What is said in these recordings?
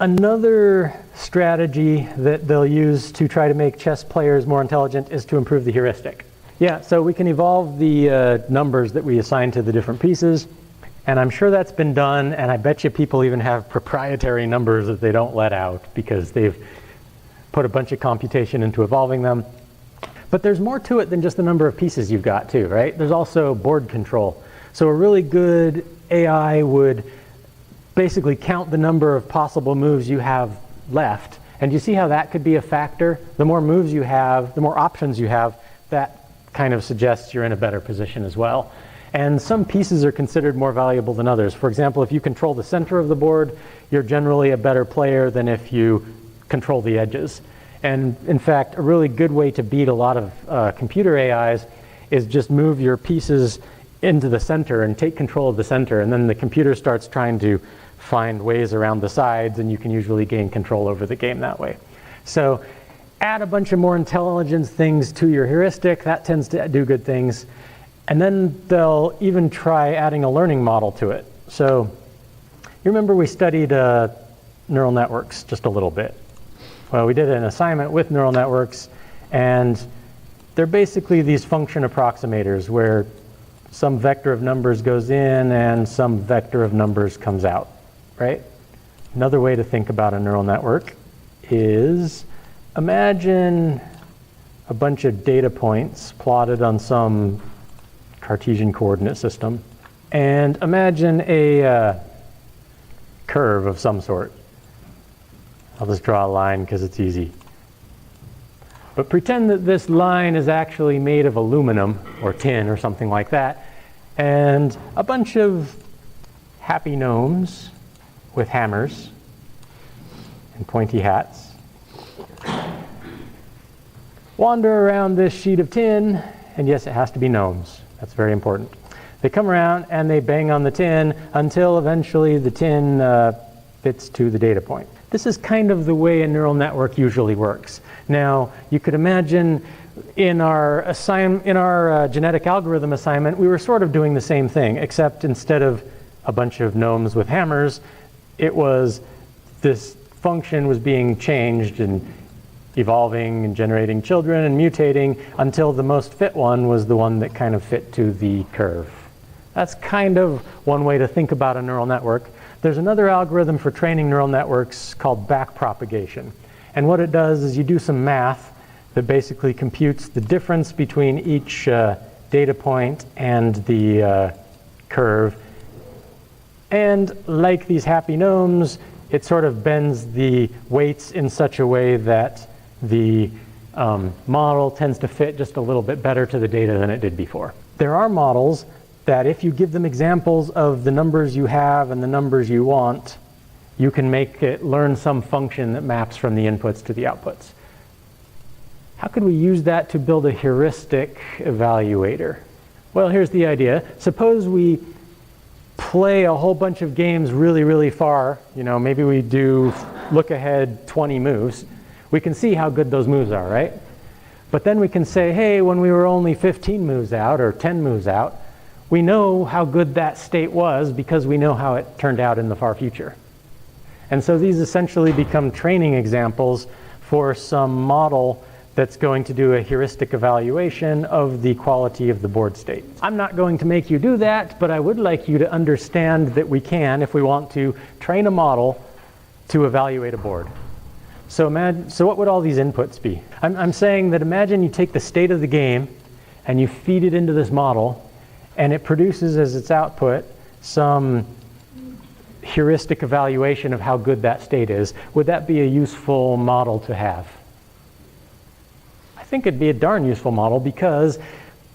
Another strategy that they'll use to try to make chess players more intelligent is to improve the heuristic. Yeah, so we can evolve the numbers that we assign to the different pieces, and I'm sure that's been done, and I bet you people even have proprietary numbers that they don't let out because they've put a bunch of computation into evolving them. But there's more to it than just the number of pieces you've got too, right? There's also board control. So a really good AI would basically count the number of possible moves you have left. And you see how that could be a factor? The more moves you have, the more options you have, that kind of suggests you're in a better position as well. And some pieces are considered more valuable than others. For example, if you control the center of the board, you're generally a better player than if you control the edges. And in fact, a really good way to beat a lot of computer AIs is just move your pieces into the center and take control of the center, and then the computer starts trying to find ways around the sides, and you can usually gain control over the game that way. So add a bunch of more intelligence things to your heuristic. That tends to do good things. And then they'll even try adding a learning model to it. So you remember we studied neural networks just a little bit. Well, we did an assignment with neural networks, and they're basically these function approximators where some vector of numbers goes in and some vector of numbers comes out, right? Another way to think about a neural network is imagine a bunch of data points plotted on some Cartesian coordinate system, and imagine a curve of some sort. I'll just draw a line because it's easy. But pretend that this line is actually made of aluminum or tin or something like that, and a bunch of happy gnomes with hammers and pointy hats wander around this sheet of tin, and yes, it has to be gnomes. That's very important. They come around and they bang on the tin until eventually the tin fits to the data point. This is kind of the way a neural network usually works. Now, you could imagine in our genetic algorithm assignment, we were sort of doing the same thing, except instead of a bunch of gnomes with hammers, it was this function was being changed and evolving and generating children and mutating until the most fit one was the one that kind of fit to the curve. That's kind of one way to think about a neural network. There's another algorithm for training neural networks called backpropagation. And what it does is you do some math that basically computes the difference between each data point and the curve. And like these happy gnomes, it sort of bends the weights in such a way that the model tends to fit just a little bit better to the data than it did before. There are models that if you give them examples of the numbers you have and the numbers you want, you can make it learn some function that maps from the inputs to the outputs. How could we use that to build a heuristic evaluator? Well, here's the idea. Suppose we play a whole bunch of games really, really far. You know, maybe we do look ahead 20 moves. We can see how good those moves are, right? But then we can say, hey, when we were only 15 moves out or 10 moves out, we know how good that state was because we know how it turned out in the far future. And so these essentially become training examples for some model that's going to do a heuristic evaluation of the quality of the board state. I'm not going to make you do that, but I would like you to understand that we can, if we want to, train a model to evaluate a board. So what would all these inputs be? I'm saying that imagine you take the state of the game and you feed it into this model, and it produces as its output some heuristic evaluation of how good that state is. Would that be a useful model to have? I think it'd be a darn useful model because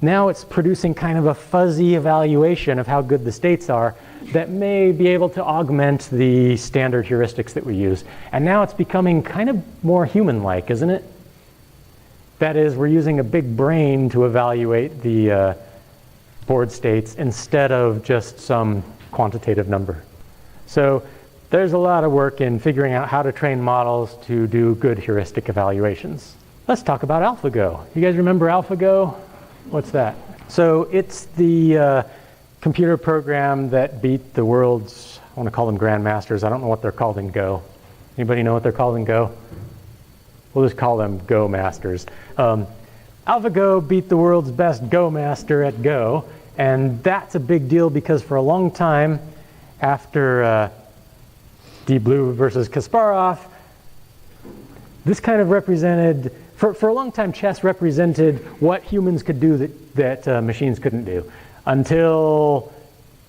now it's producing kind of a fuzzy evaluation of how good the states are that may be able to augment the standard heuristics that we use. And now it's becoming kind of more human-like, isn't it? That is, we're using a big brain to evaluate the board states instead of just some quantitative number. So there's a lot of work in figuring out how to train models to do good heuristic evaluations. Let's talk about AlphaGo. You guys remember AlphaGo? What's that? So it's the computer program that beat the world's, I want to call them grandmasters. I don't know what they're called in Go. Anybody know what they're called in Go? We'll just call them Go masters. AlphaGo beat the world's best Go master at Go, and that's a big deal because for a long time, after Deep Blue versus Kasparov, this kind of represented, for a long time, chess represented what humans could do that machines couldn't do. Until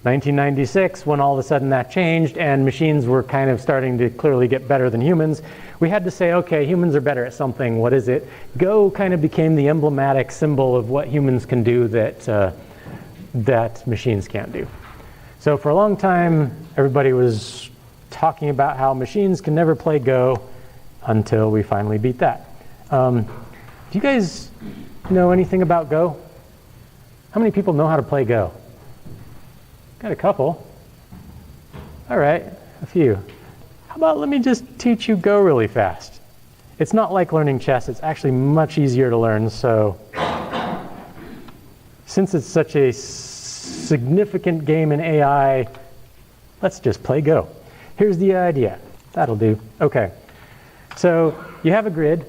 1996, when all of a sudden that changed and machines were kind of starting to clearly get better than humans, we had to say, okay, humans are better at something. What is it? Go kind of became the emblematic symbol of what humans can do that machines can't do. So for a long time, everybody was talking about how machines can never play Go until we finally beat that. Do you guys know anything about Go? How many people know how to play Go? Got a couple. All right, a few. How about let me just teach you Go really fast. It's not like learning chess. It's actually much easier to learn. So since it's such a significant game in AI, let's just play Go. Here's the idea. That'll do. Okay. So you have a grid,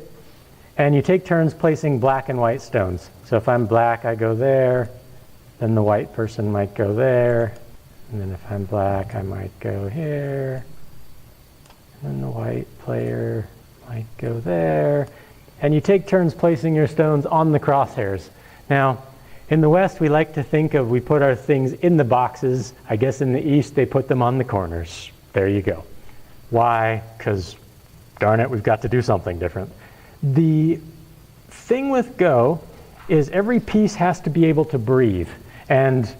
and you take turns placing black and white stones. So if I'm black, I go there. Then the white person might go there. And then if I'm black, I might go here. And then the white player might go there. And you take turns placing your stones on the crosshairs. Now, in the West, we like to think of we put our things in the boxes. I guess in the East, they put them on the corners. There you go. Why? Because, darn it, we've got to do something different. The thing with Go is every piece has to be able to breathe. And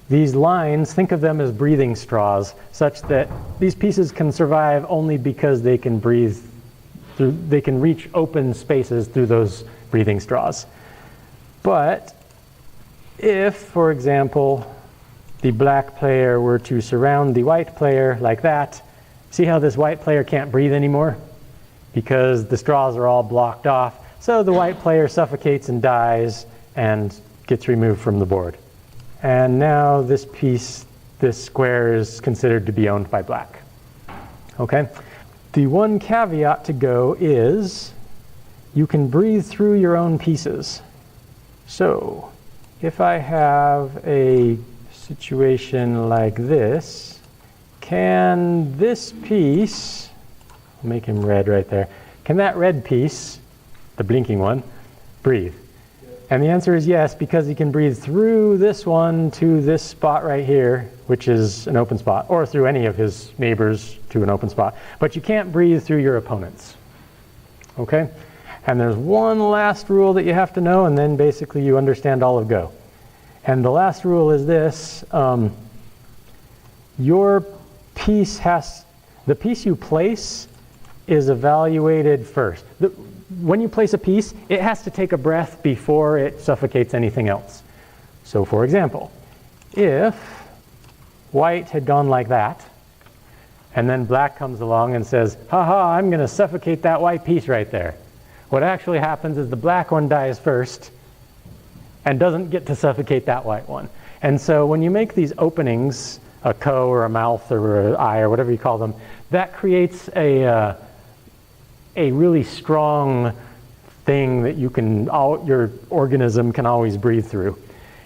these lines, think of them as breathing straws, such that these pieces can survive only because they can breathe through, they can reach open spaces through those breathing straws. But if, for example, the black player were to surround the white player like that, see how this white player can't breathe anymore? Because the straws are all blocked off. So the white player suffocates and dies and gets removed from the board. And now this piece, this square, is considered to be owned by black. Okay? The one caveat to Go is you can breathe through your own pieces. So if I have a situation like this, can this piece, I'll make him red right there, can that red piece, the blinking one, breathe? And the answer is yes, because he can breathe through this one to this spot right here, which is an open spot, or through any of his neighbors to an open spot. But you can't breathe through your opponents. Okay? And there's one last rule that you have to know, and then basically you understand all of Go. And the last rule is this. Your piece the piece you place is evaluated first. When you place a piece, it has to take a breath before it suffocates anything else. So for example, if white had gone like that, and then black comes along and says, haha, I'm going to suffocate that white piece right there. What actually happens is the black one dies first and doesn't get to suffocate that white one. And so when you make these openings, a co or a mouth or an eye or whatever you call them, that creates a really strong thing that you can, your organism can always breathe through.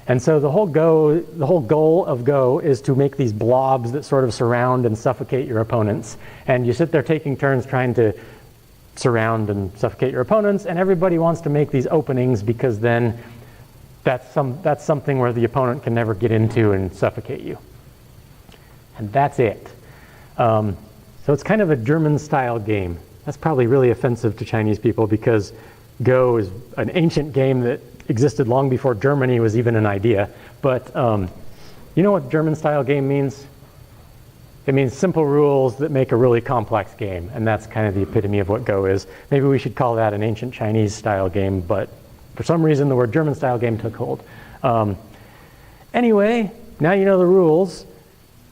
And so the whole goal of Go is to make these blobs that sort of surround and suffocate your opponents. And you sit there taking turns trying to surround and suffocate your opponents, and everybody wants to make these openings because then that's something where the opponent can never get into and suffocate you. And that's it. So it's kind of a German-style game. That's probably really offensive to Chinese people because Go is an ancient game that existed long before Germany was even an idea. But you know what German-style game means? It means simple rules that make a really complex game. And that's kind of the epitome of what Go is. Maybe we should call that an ancient Chinese-style game, but for some reason the word German-style game took hold. Anyway, now you know the rules.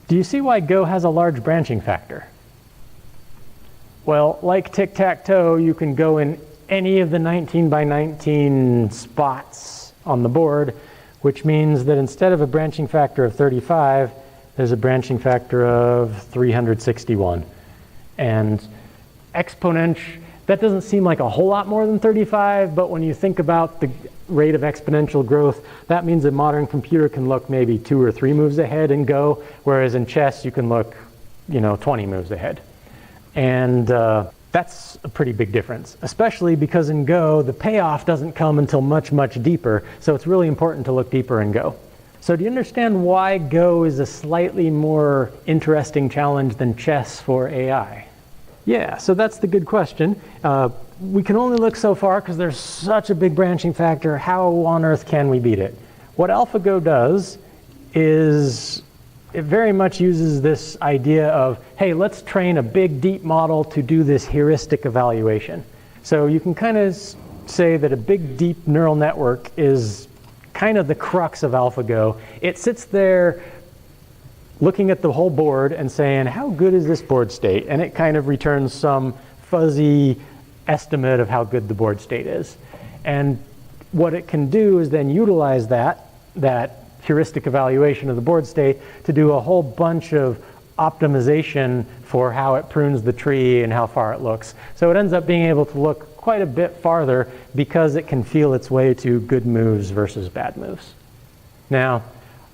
Do you see why Go has a large branching factor? Well, like tic-tac-toe, you can go in any of the 19 by 19 spots on the board, which means that instead of a branching factor of 35, there's a branching factor of 361. And exponential. That doesn't seem like a whole lot more than 35, but when you think about the rate of exponential growth, that means a modern computer can look maybe 2 or 3 moves ahead in Go, whereas in chess you can look, 20 moves ahead. And that's a pretty big difference, especially because in Go, the payoff doesn't come until much, much deeper, so it's really important to look deeper in Go. So do you understand why Go is a slightly more interesting challenge than chess for AI? Yeah, so that's the good question. We can only look so far because there's such a big branching factor. How on earth can we beat it? What AlphaGo does is it very much uses this idea of, hey, let's train a big, deep model to do this heuristic evaluation. So you can kind of say that a big, deep neural network is kind of the crux of AlphaGo. It sits there looking at the whole board and saying, how good is this board state? And it kind of returns some fuzzy estimate of how good the board state is. And what it can do is then utilize that heuristic evaluation of the board state to do a whole bunch of optimization for how it prunes the tree and how far it looks. So it ends up being able to look quite a bit farther because it can feel its way to good moves versus bad moves. Now,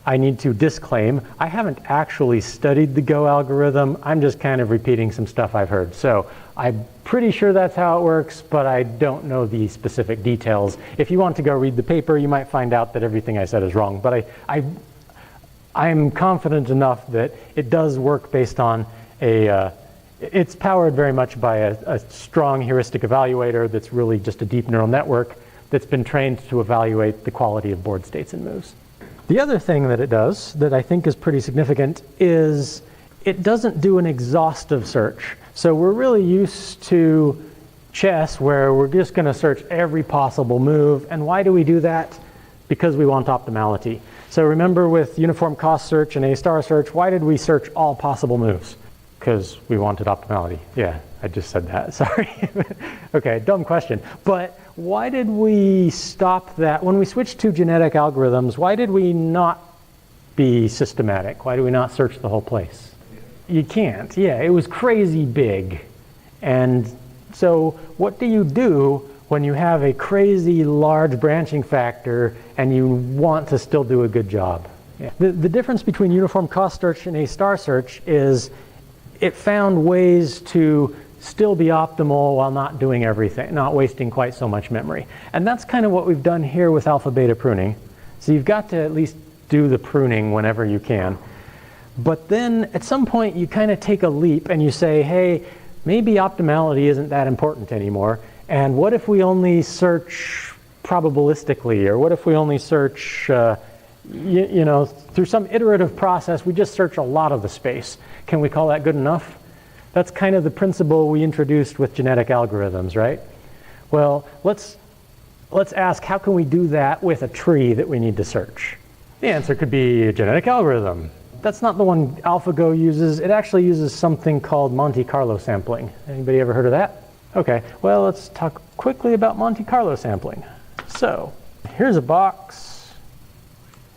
I need to disclaim, I haven't actually studied the Go algorithm. I'm just kind of repeating some stuff I've heard. So I'm pretty sure that's how it works, but I don't know the specific details. If you want to go read the paper, you might find out that everything I said is wrong. But I'm confident enough that it does work based on it's powered very much by a strong heuristic evaluator that's really just a deep neural network that's been trained to evaluate the quality of board states and moves. The other thing that it does that I think is pretty significant is it doesn't do an exhaustive search. So we're really used to chess where we're just going to search every possible move. And why do we do that? Because we want optimality. So remember with uniform cost search and A-star search, why did we search all possible moves? Because we wanted optimality. Yeah, I just said that, sorry. Okay, dumb question. But why did we stop that? When we switched to genetic algorithms, why did we not be systematic? Why do we not search the whole place? You can't, yeah, it was crazy big. And so what do you do when you have a crazy large branching factor and you want to still do a good job? Yeah. The difference between uniform cost search and A-star search is it found ways to still be optimal while not doing everything, not wasting quite so much memory. And that's kind of what we've done here with alpha-beta pruning. So you've got to at least do the pruning whenever you can. But then at some point you kind of take a leap and you say, hey, maybe optimality isn't that important anymore. And what if we only search probabilistically? Or what if we only search, through some iterative process, we just search a lot of the space. Can we call that good enough? That's kind of the principle we introduced with genetic algorithms, right? Well, let's ask, how can we do that with a tree that we need to search? The answer could be a genetic algorithm. That's not the one AlphaGo uses. It actually uses something called Monte Carlo sampling. Anybody ever heard of that? Okay, well, let's talk quickly about Monte Carlo sampling. So, here's a box.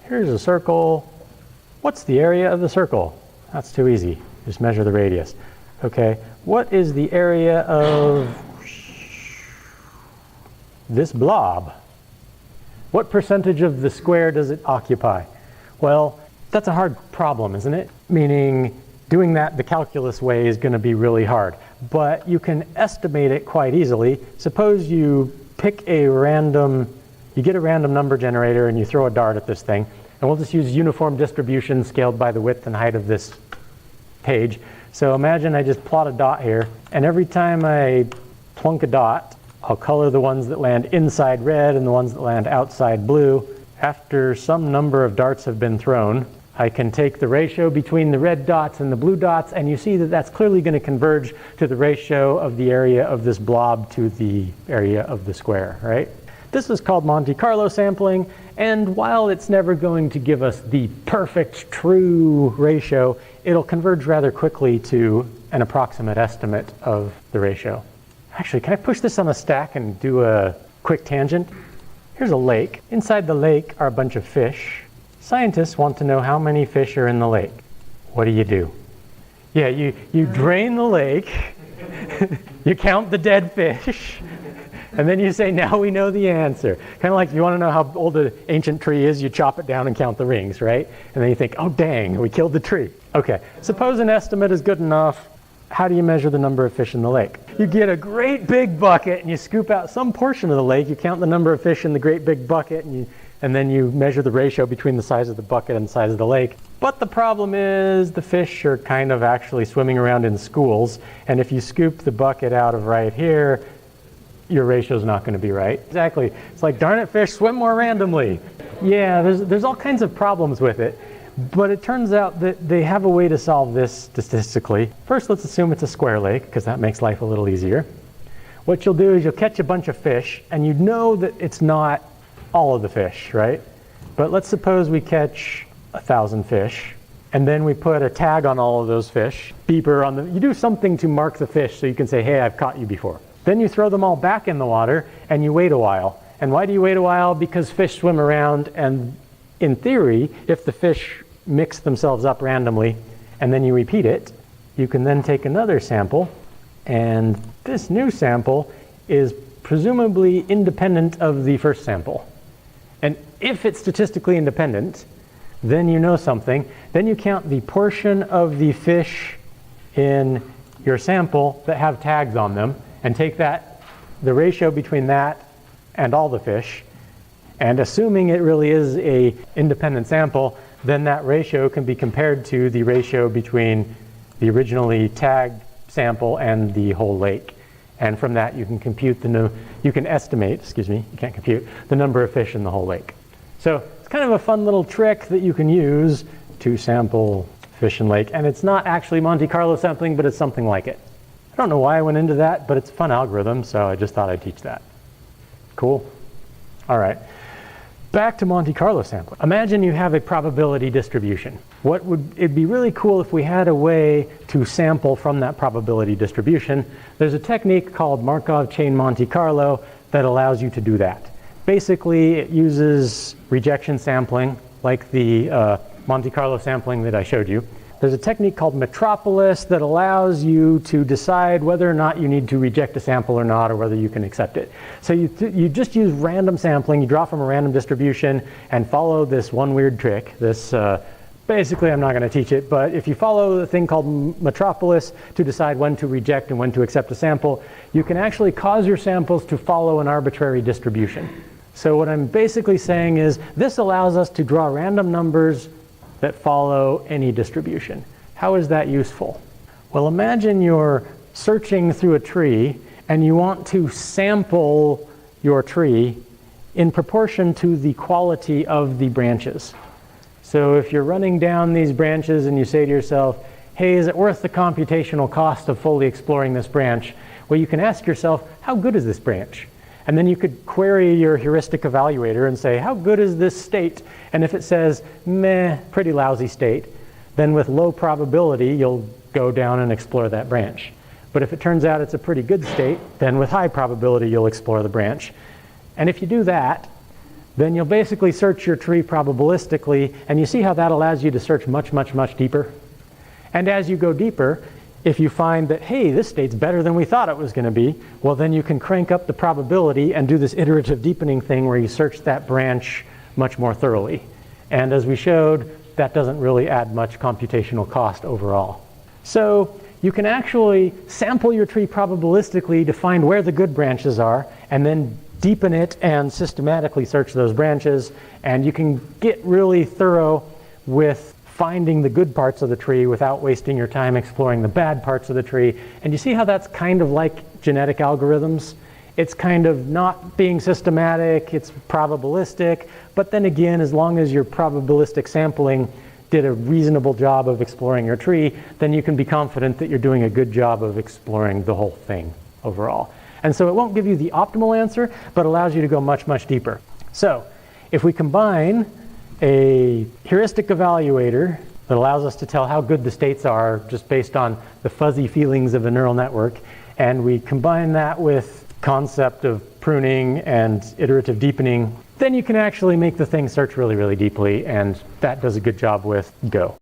Here's a circle. What's the area of the circle? That's too easy. Just measure the radius. Okay, what is the area of this blob? What percentage of the square does it occupy? Well, that's a hard problem, isn't it? Meaning, doing that the calculus way is going to be really hard. But you can estimate it quite easily. Suppose you pick a random, you get a random number generator and you throw a dart at this thing. And we'll just use uniform distribution scaled by the width and height of this page. So imagine I just plot a dot here, and every time I plunk a dot, I'll color the ones that land inside red and the ones that land outside blue. After some number of darts have been thrown, I can take the ratio between the red dots and the blue dots, and you see that that's clearly going to converge to the ratio of the area of this blob to the area of the square, right? This is called Monte Carlo sampling, and while it's never going to give us the perfect true ratio, it'll converge rather quickly to an approximate estimate of the ratio. Actually, can I push this on a stack and do a quick tangent? Here's a lake. Inside the lake are a bunch of fish. Scientists want to know how many fish are in the lake. What do? Yeah, you drain the lake, You count the dead fish, and then you say, now we know the answer. Kind of like you want to know how old an ancient tree is, you chop it down and count the rings, right? And then you think, oh dang, we killed the tree. Okay, suppose an estimate is good enough. How do you measure the number of fish in the lake? You get a great big bucket and you scoop out some portion of the lake, you count the number of fish in the great big bucket, and then you measure the ratio between the size of the bucket and the size of the lake. But the problem is the fish are kind of actually swimming around in schools, and if you scoop the bucket out of right here, your ratio is not going to be right. Exactly. It's like, darn it, fish swim more randomly. Yeah, there's all kinds of problems with it. But it turns out that they have a way to solve this statistically. First, let's assume it's a square lake, because that makes life a little easier. What you'll do is you'll catch a bunch of fish, and you know that it's not all of the fish, right? But let's suppose we catch 1,000 fish, and then we put a tag on all of those fish, beeper on them. You do something to mark the fish so you can say, hey, I've caught you before. Then you throw them all back in the water, and you wait a while. And why do you wait a while? Because fish swim around, and in theory, if the fish mix themselves up randomly, and then you repeat it, you can then take another sample, and this new sample is presumably independent of the first sample. And if it's statistically independent, then you know something. Then you count the portion of the fish in your sample that have tags on them, and take that, the ratio between that and all the fish, and assuming it really is a independent sample, then that ratio can be compared to the ratio between the originally tagged sample and the whole lake. And from that you can compute you can estimate, you can't compute, the number of fish in the whole lake. So it's kind of a fun little trick that you can use to sample fish in lake. And it's not actually Monte Carlo sampling, but it's something like it. I don't know why I went into that, but it's a fun algorithm, so I just thought I'd teach that. Cool. All right. Back to Monte Carlo sampling. Imagine you have a probability distribution. It'd be really cool if we had a way to sample from that probability distribution. There's a technique called Markov chain Monte Carlo that allows you to do that. Basically, it uses rejection sampling, like the Monte Carlo sampling that I showed you. There's a technique called Metropolis that allows you to decide whether or not you need to reject a sample or not, or whether you can accept it. So you just use random sampling, you draw from a random distribution, and follow this one weird trick. Basically, I'm not going to teach it, but if you follow the thing called Metropolis to decide when to reject and when to accept a sample, you can actually cause your samples to follow an arbitrary distribution. So what I'm basically saying is this allows us to draw random numbers that follow any distribution. How is that useful? Well, imagine you're searching through a tree and you want to sample your tree in proportion to the quality of the branches. So if you're running down these branches and you say to yourself, hey, is it worth the computational cost of fully exploring this branch? Well, you can ask yourself, how good is this branch? And then you could query your heuristic evaluator and say, how good is this state? And if it says, meh, pretty lousy state, then with low probability, you'll go down and explore that branch. But if it turns out it's a pretty good state, then with high probability, you'll explore the branch. And if you do that, then you'll basically search your tree probabilistically, and you see how that allows you to search much, much, much deeper. And as you go deeper, if you find that, hey, this state's better than we thought it was going to be, well, then you can crank up the probability and do this iterative deepening thing where you search that branch much more thoroughly. And as we showed, that doesn't really add much computational cost overall. So you can actually sample your tree probabilistically to find where the good branches are, and then deepen it and systematically search those branches. And you can get really thorough with finding the good parts of the tree without wasting your time exploring the bad parts of the tree. And you see how that's kind of like genetic algorithms? It's kind of not being systematic, it's probabilistic, but then again, as long as your probabilistic sampling did a reasonable job of exploring your tree, then you can be confident that you're doing a good job of exploring the whole thing overall. And so it won't give you the optimal answer, but allows you to go much, much deeper. So if we combine a heuristic evaluator that allows us to tell how good the states are just based on the fuzzy feelings of a neural network, and we combine that with concept of pruning and iterative deepening, then you can actually make the thing search really, really deeply, and that does a good job with Go.